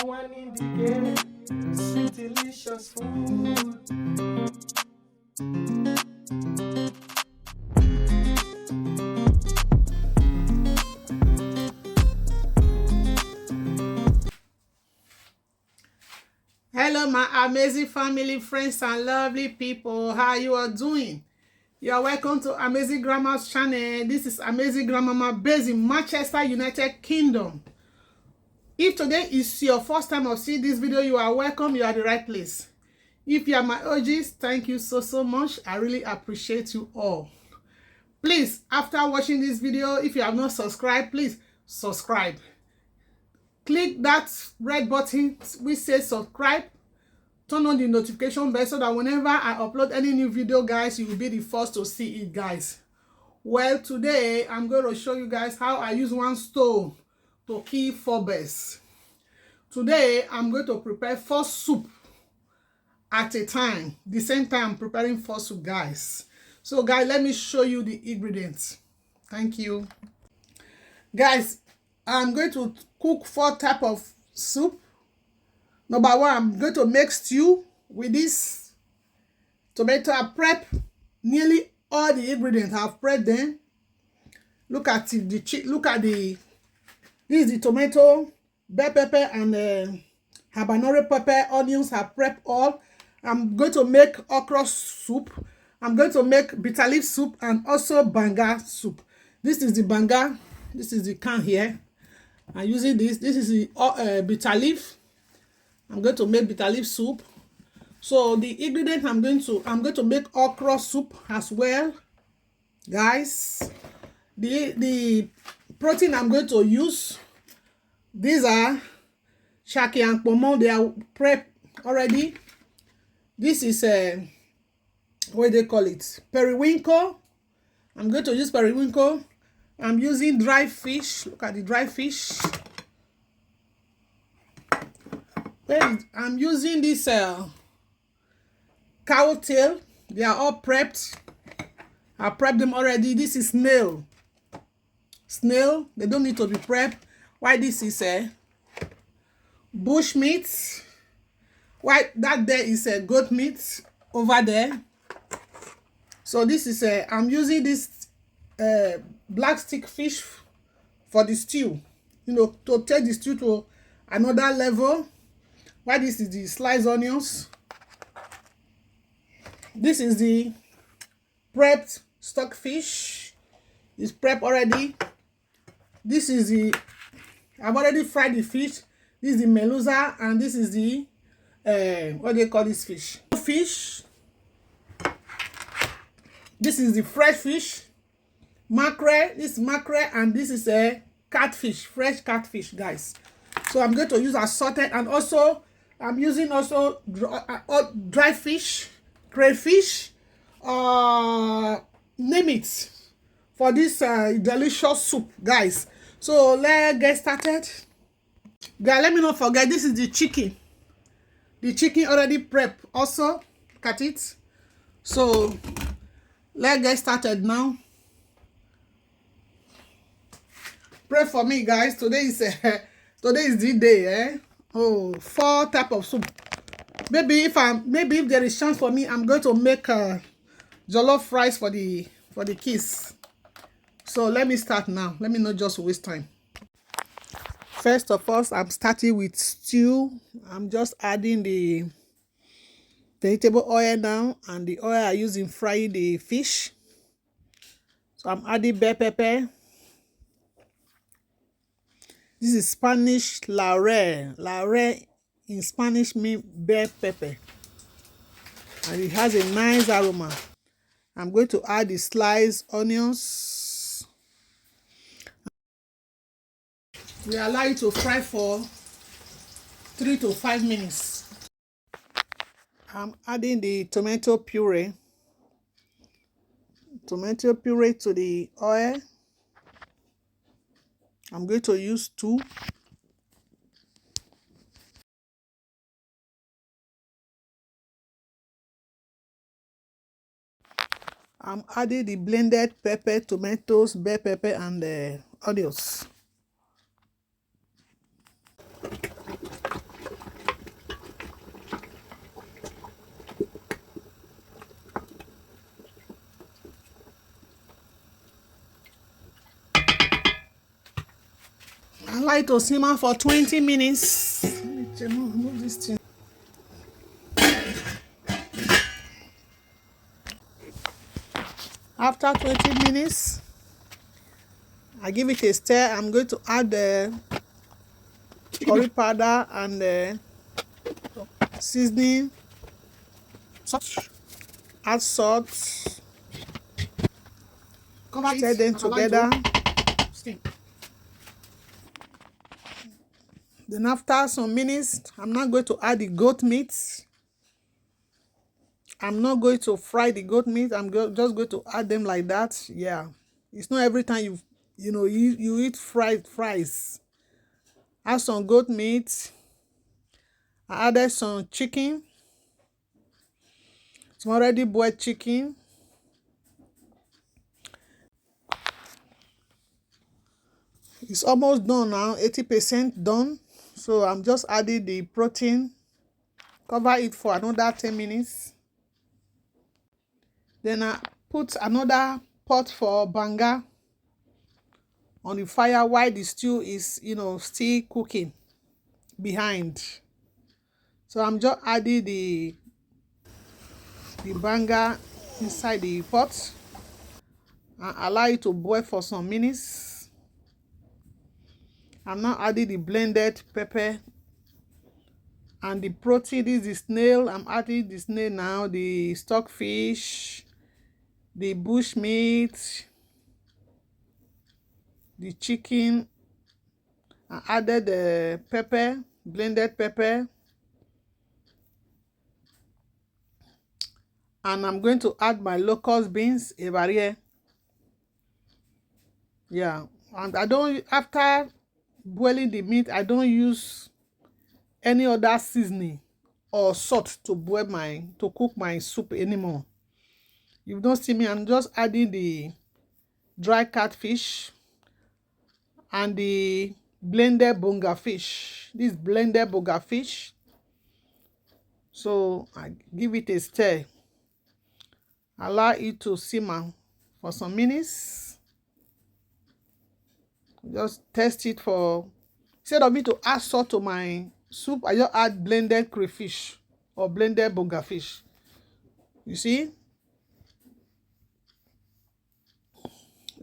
one in the game, sweet delicious food. Hello my amazing family, friends and lovely people. How you are doing? You are welcome to Amazing Grandma's channel. This is Amazing Grandmama based in Manchester, United Kingdom. If today is your first time of seeing this video, you are welcome. You are the right place. If you are my OGs, thank you so much. I really appreciate you all. Please, after watching this video, if you have not subscribed, please subscribe. Click that red button which says subscribe. Turn on the notification bell so that whenever I upload any new video, guys, you will be the first to see it, guys. Well, today I'm going to show you guys how I use one stone to kill 4 birds. Today I'm going to prepare 4 soup at a time. The same time I'm preparing 4 soup, guys. So guys, let me show you the ingredients. Thank you. Guys, I'm going to cook 4 types of soup. Number 1, I'm going to make stew with this tomato. I prep nearly all the ingredients. I've prepped them. Look at this is the tomato, bell pepper, and habanero pepper, onions. I prep all. I'm going to make okra soup. I'm going to make bitter leaf soup and also banga soup. This is the banga. This is the can here. I'm using this. This is the bitter leaf. I'm going to make bitter leaf soup. So the ingredient I'm going to make okra soup as well, guys. The protein I'm going to use, these are shaki and pomo. They are prepped already. This is what they call it, periwinkle. I'm going to use periwinkle. I'm using dry fish. Look at the dry fish. I'm using this cow tail. They are all prepped. I prepped them already. This is snail. Snail, they don't need to be prepped. Why this is bush meat. Why that there is goat meat over there. So this is I'm using this black stick fish for the stew. You know, to take the stew to another level. Why this is the sliced onions. This is the prepped stockfish. It's prepped already. This is the, I've already fried the fish. This is the melusa, and this is the what do they call this fish? Fish. This is the fresh fish. Mackerel. This is mackerel, and this is a catfish, fresh catfish, guys. So I'm going to use assorted, and also I'm using also dry fish, crayfish, name it, for this delicious soup, guys. So let's get started. Guys, let me not forget, this is the chicken. The chicken already prepped also. Look at it. So let's get started now. Pray for me, guys. Today is the day, eh? Oh, 4 types of soup. Maybe if there is chance for me, I'm going to make jollof rice for the kids. So let me start now. Let me not just waste time. First of all, I'm starting with stew. I'm just adding the vegetable oil now, and the oil I use in frying the fish. So I'm adding bell pepper. This is Spanish laurel. Laurel in Spanish means bell pepper. And it has a nice aroma. I'm going to add the sliced onions. We allow it to fry for 3 to 5 minutes. I'm adding the tomato puree. Tomato puree to the oil. I'm going to use 2. I'm adding the blended pepper, tomatoes, bell pepper, and the onions. Allow it to simmer for 20 minutes. Let me move this thing. After 20 minutes, I give it a stir. I'm going to add the curry powder and the seasoning. Salt. Add salt. Stir them together. Then after some minutes, I'm not going to add the goat meat. I'm not going to fry the goat meat. I'm just going to add them like that. Yeah, it's not every time you eat fried fries. Add some goat meat. I added some chicken. Some already boiled chicken. It's almost done now, 80% done. So I'm just adding the protein. Cover it for another 10 minutes. Then I put another pot for banga on the fire while the stew is, still cooking behind. So I'm just adding the banga inside the pot and allow it to boil for some minutes. I'm now adding the blended pepper and the protein. This is the snail. I'm adding the snail now, the stockfish, the bush meat, the chicken. I added the pepper, blended pepper. And I'm going to add my locust beans, a barrier. Yeah, and after boiling the meat, I don't use any other seasoning or salt to cook my soup anymore. You don't see me, I'm just adding the dry catfish and the blended Banga fish. This blended Banga fish. So I give it a stir. Allow it to simmer for some minutes. Just test it for, instead of me to add salt to my soup, I just add blended crayfish or blended Banga fish. You see?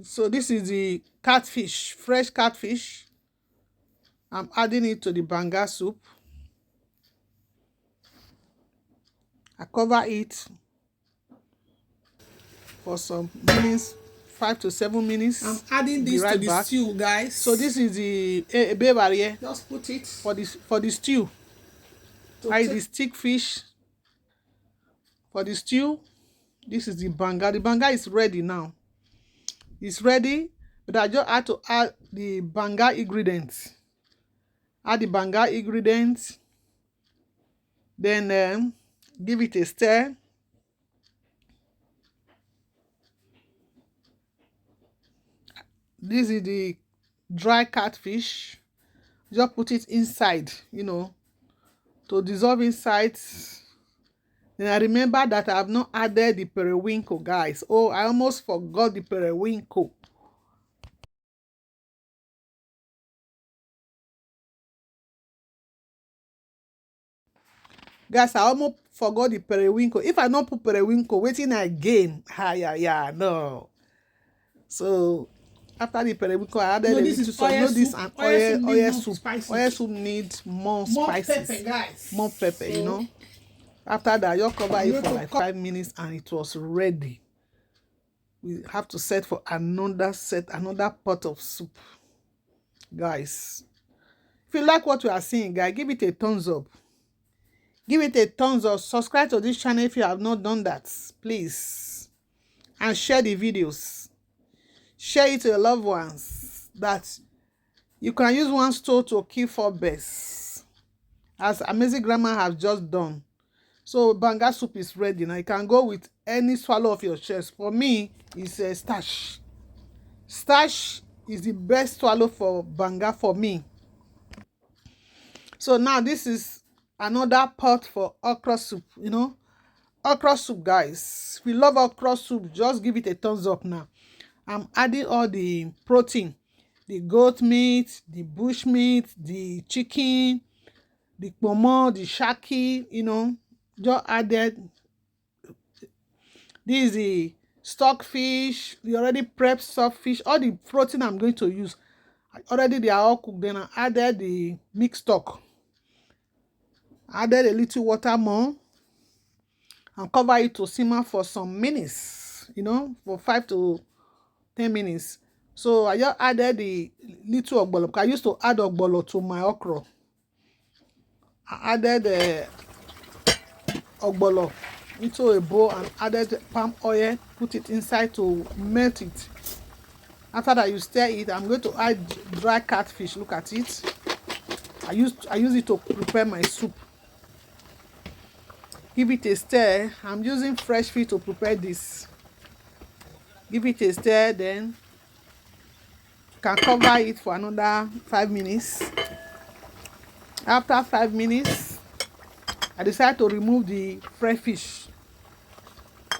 So this is the catfish, fresh catfish. I'm adding it to the banga soup. I cover it for some minutes, 5 to 7 minutes. I'm adding this to the stew, guys. So this is the Bale barrier. Just put it for the stew. I the stick fish for the stew. This is the banga. The banga is ready now. It's ready, but I just had to add the banga ingredients. Add the banga ingredients. Then give it a stir. This is the dry catfish. Just put it inside, to dissolve inside. Then I remember that I have not added the periwinkle, guys. Oh, I almost forgot the periwinkle. Guys, I almost forgot the periwinkle. If I don't put periwinkle, waiting again. Yeah, no. So after the periwinkle, I added a little salt. This and oil soup. Oil soup needs more spices. Pepper, guys. More pepper, so, After that, you cover it for like 5 minutes and it was ready. We have to set for another pot of soup. Guys, if you like what you are seeing, guys, give it a thumbs up. Give it a thumbs up. Subscribe to this channel if you have not done that, please. And share the videos. Share it to your loved ones. That you can use one stove to kill 4 birds, as Amazing Grandma has just done. So banga soup is ready now. You can go with any swallow of your chest. For me, it's a starch. Starch is the best swallow for banga for me. So now this is another pot for okra soup. Okra soup, guys. If you love okra soup, just give it a thumbs up now. I'm adding all the protein. the goat meat, the bush meat, the chicken, the pomo, the shaki, you know, just added. This is the stockfish. We already prepped stockfish. All the protein I'm going to use, already they are all cooked. Then I added the mixed stock. Added a little water more and cover it to simmer for some minutes, you know, for 5 to 10 minutes. So I just added the little ogbolo. I used to add ogbolo to my okra. I added the ogbolo into a bowl and added palm oil, put it inside to melt it. After that, you stir it. I'm going to add dry catfish. Look at it. I use it to prepare my soup. Give it a stir. I'm using fresh fish to prepare this. Give it a stir, then you can cover it for another 5 minutes. After 5 minutes, I decided to remove the fresh fish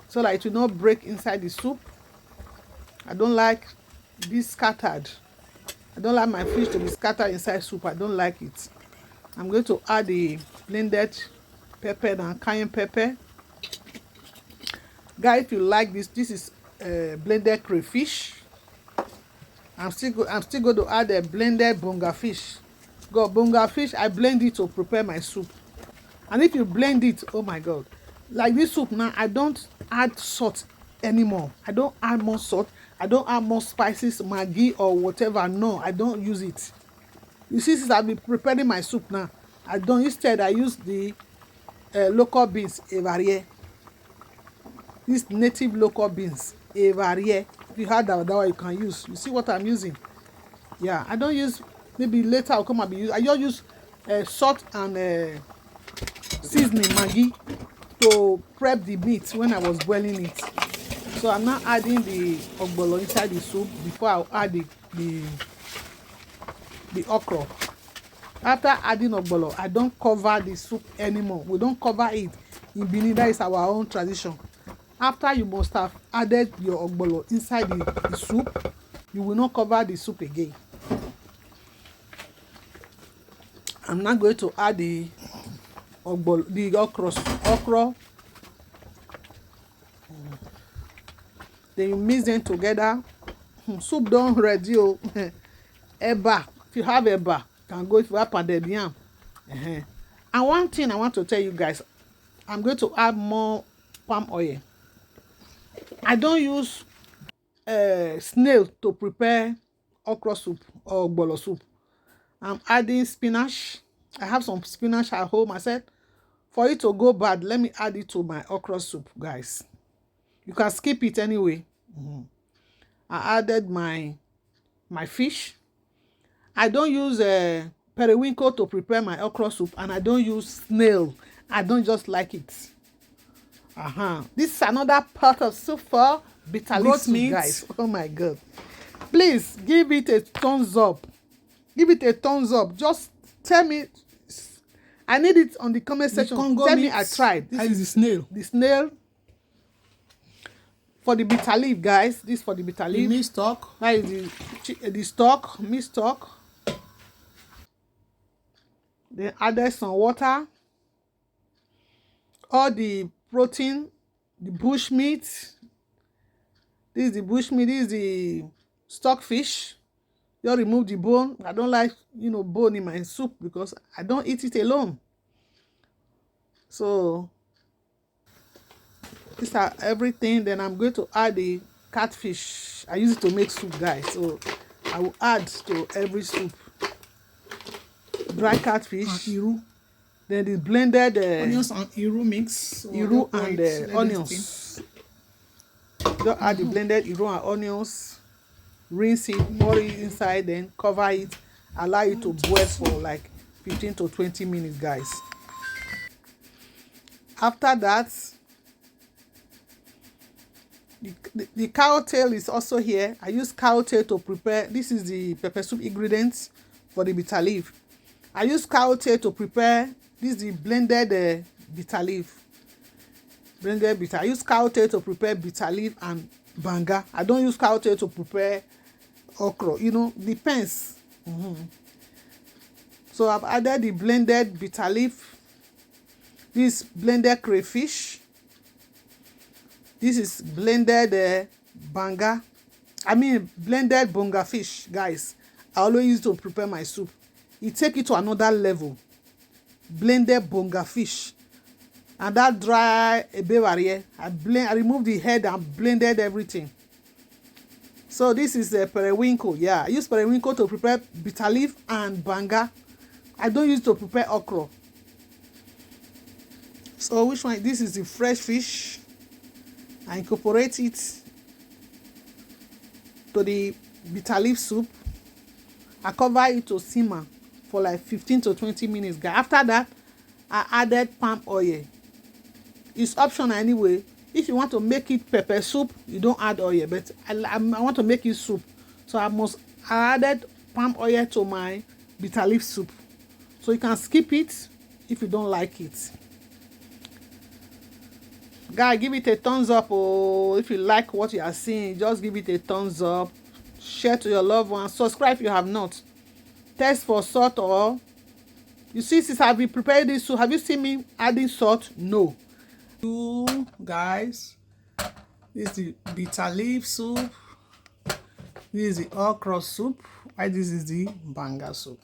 so that it will not break inside the soup. I don't like this scattered. I don't like my fish to be scattered inside soup. I don't like it. I'm going to add the blended pepper and cayenne pepper. Guys, if you like this is blended crayfish. I'm still going to add a blended Banga fish. Banga fish, I blend it to prepare my soup. And if you blend it, oh my God, like this soup now, I don't add salt anymore. I don't add more salt. I don't add more spices, Maggi or whatever. No, I don't use it. You see, since I've been preparing my soup now, I don't. Instead, I use the local beans, Evarier. These native local beans, Evarier. If you had that one, you can use. You see what I'm using? Yeah, I don't use. Maybe later I'll come and be used. I just use salt and seasoning Maggi to prep the meat when I was boiling it. So I'm now adding the ogbolo inside the soup before I'll add the okra. After adding ogbolo, I don't cover the soup anymore. We don't cover it. In Benin, that is our own tradition. After you must have added your ogbolo inside the soup, you will not cover the soup again. I'm now going to add the ogbolo, the okra. Then you mix them together. Soup done ready. Eba. If you have eba, you can go. If you have pounded yam. And one thing I want to tell you guys, I'm going to add more palm oil. I don't use snail to prepare okra soup or ogbolo soup. I'm adding spinach. I have some spinach at home. I said, for it to go bad, let me add it to my okra soup, guys. You can skip it anyway. I added my fish. I don't use periwinkle to prepare my okra soup, and I don't use snail. I don't just like it. This is another part of soup for bitter leaf soup, guys. Oh my God. Please give it a thumbs up. Give it a thumbs up. Just tell me. I need it on the comment section. Tell me I tried. This is the snail. The snail. For the bitter leaf, guys. This for the bitter leaf. The meat stock. That is the stock. Meat stock. Then added some water. All the protein. The bush meat. This is the bush meat. This is the stockfish. Just remove the bone. I don't like, bone in my soup because I don't eat it alone. So these are everything. Then I'm going to add the catfish. I use it to make soup, guys. So I will add to every soup. Dry catfish. Iru. Then the blended onions and iru mix. Iru and onions. Just add the blended iru and onions. Rinse it, pour it inside, then cover it, allow it to boil for like 15 to 20 minutes, guys. After that, the cow tail is also here. I use cow tail to prepare. This is the pepper soup ingredients for the bitter leaf. I use cow tail to prepare. This is the blended bitter leaf. Blended bitter. I use cow tail to prepare bitter leaf and banga. I don't use cow tail to prepare okra, you know, depends. So I've added the blended bitter leaf, this blended crayfish, this is blended banga, blended bonga fish, guys. I always use to prepare my soup. It take it to another level. Blended bonga fish. And that dry ebe I removed the head and blended everything. So this is a periwinkle. Yeah, I use periwinkle to prepare bitter leaf and banga. I don't use to prepare okra. So which one? This is the fresh fish. I incorporate it to the bitter leaf soup. I cover it to simmer for like 15 to 20 minutes. After that, I added palm oil. It's optional anyway. If you want to make it pepper soup, you don't add oil. But I want to make it soup, so I added palm oil to my bitter leaf soup. So you can skip it if you don't like it. Guys, give it a thumbs up. Oh, if you like what you are seeing, just give it a thumbs up. Share to your loved ones. Subscribe if you have not. Test for salt. Or you see, since I've been preparing this soup, have you seen me adding salt? No. Guys, this is the bitter leaf soup. This is the okra soup. And this is the banga soup.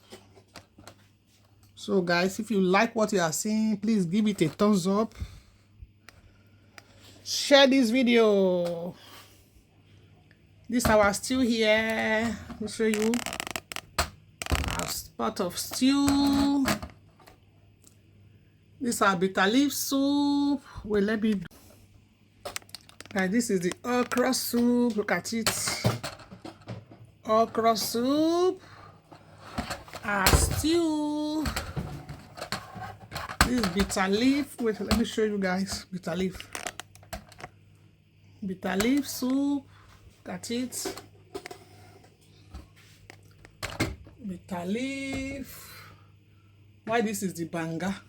So guys, if you like what you are seeing, please give it a thumbs up. Share this video. This is our stew here. Let me show you our pot of stew. This is our bitter leaf soup. Well, let me do. Guys, this is the okra soup. Look at it. Okra soup. Our stew. This is bitter leaf. Wait, let me show you guys. Bitter leaf. Bitter leaf soup. Look at it. Bitter leaf. Why this is the banga.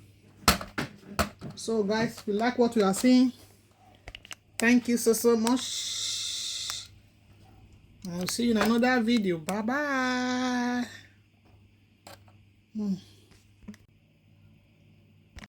So guys, if you like what we are seeing, thank you so much. I'll see you in another video. Bye bye.